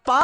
آؤ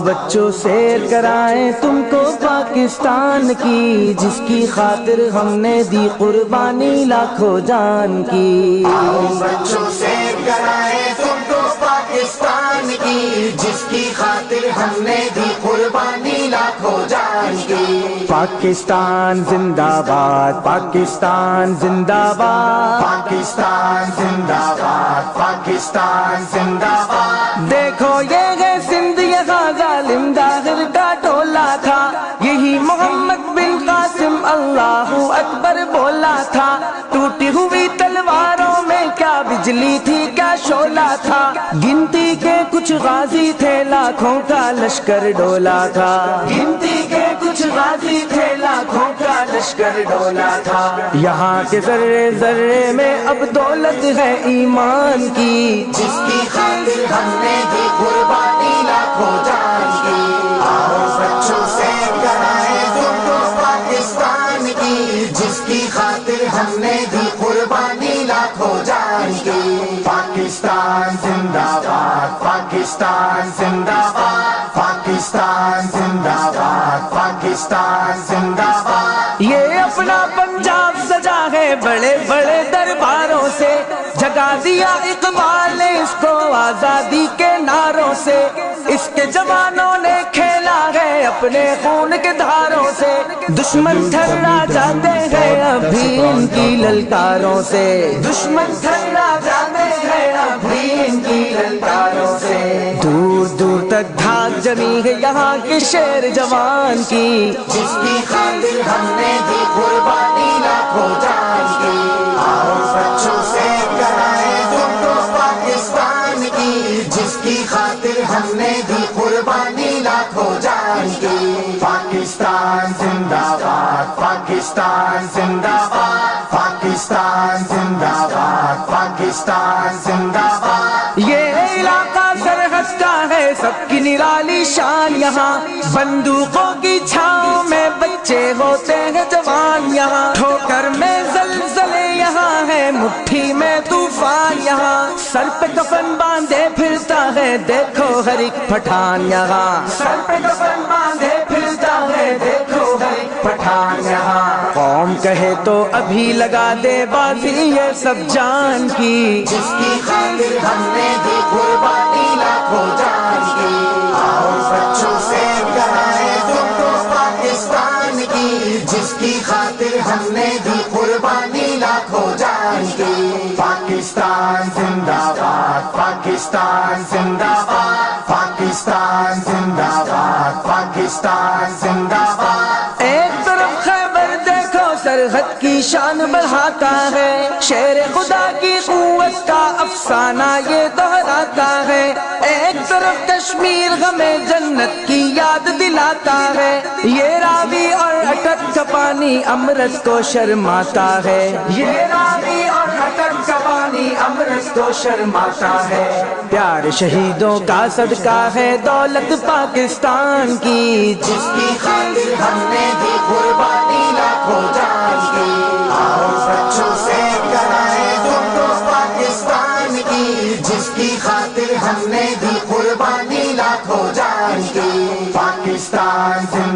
بچوں سیر کرائیں تم کو پاکستان کی، جس کی خاطر ہم نے دی قربانی لاکھوں جان کی۔ آؤ بچوں سیر کرائیں تم کو پاکستان کی، جس کی خاطر ہم نے دی قربانی لاکھوں جان کی۔ پاکستان زندہ باد، پاکستان زندہ باد، پاکستان زندہ باد، پاکستان زندہ باد۔ دیکھو یہ ہے سندھ، یہاں ظالم داغر کا ٹولہ تھا، یہی محمد بن قاسم اللہ اکبر بولا تھا۔ ٹوٹی ہوئی تلواروں میں کیا بجلی تھی کیا شعلہ تھا، گنتی کے کچھ غازی تھے لاکھوں کا لشکر ڈولا تھا، گنتی کے کچھ غازی تھے لاکھوں کا لشکر ڈولا تھا۔ یہاں کے ذرے ذرے میں اب دولت ہے ایمان کی، جس کی خاطر ہم نے دی قربانی لاکھوں جان کی۔ آؤ بچوں سیر کرائیں تم کو پاکستان کی، جس کی خاطر ہم نے دی قربانی لاکھوں جان کی۔ پاکستان زندہ باد، پاکستان زندہ باد، پاکستان زندہ باد، پاکستان زندہ باد۔ یہ اپنا پنجاب سجا ہے بڑے بڑے درباروں سے، جگا دیا اقبال نے اس کو آزادی کے نعروں سے، اس کے جوانوں نے کھیلا ہے اپنے خون کے دھاروں سے، دشمن تھرا جاتے ہیں ابھی ان کی للکاروں سے، دشمن تھرا جاتے ہیں ابھی ان کی للکاروں سے۔ دور دور تک دھاک جمی ہے یہاں کے شیر جوان کی، جس کی خاطر ہم نے دی قربانی لاکھوں جان کی۔ آؤ بچوں سیر کرائیں تم کو پاکستان کی، جس کی خاطر ہم نے دی قربانی لاکھوں جان کی۔ پاکستان زندہ باد، پاکستان زندہ باد، پاکستان زندہ باد، پاکستان زندہ باد۔ یہ علاقہ سرحد کا ہے سب کی نرالی شان، یہاں بندوقوں کی چھاؤں میں بچے ہوتے ہیں جوان، یہاں ٹھوکر میں زلزلے یہاں ہے مٹھی میں طوفان، یہاں سر پہ کفن باندھے پھرتا ہے دیکھو ہر ایک پٹھان، یہاں سر پہ کفن باندھے پھرتا ہے دیکھو ہر ایک پٹھان، یہاں قوم کہے تو ابھی لگا دے بازی یہ سب جان کی، جس کی خاطر ہم نے دی قربانی لاکھوں جان کی۔ آؤ بچوں سیر کرائیں تم کو پاکستان کی، جس کی خاطر ہم نے دی قربانی لاکھوں جان کی۔ پاکستان زندہ باد، پاکستان زندہ باد، پاکستان زندہ باد، پاکستان زندہ باد۔ ایک طرف خیبر دیکھو سرحد کی شان بڑھاتا ہے، شیر خدا کی قوت کا افسانہ یہ دہراتا ہے، ایک طرف کشمیر ہمیں جنت کی یاد دلاتا ہے، یہ راوی اور اٹک کا پانی امرت کو شرماتا ہے، یہ راوی اور اٹک کا پانی امرت کو شرماتا ہے۔ پیار شہیدوں کا صدقہ ہے دولت پاکستان کی، جس کی خاطر ہم نے دی قربانی لاکھوں جان کی۔ آؤ بچوں سیر کرائیں تم کو پاکستان کی، جس کی خاطر ہم نے دی قربانی لاکھوں جان کی۔ پاکستان زندہ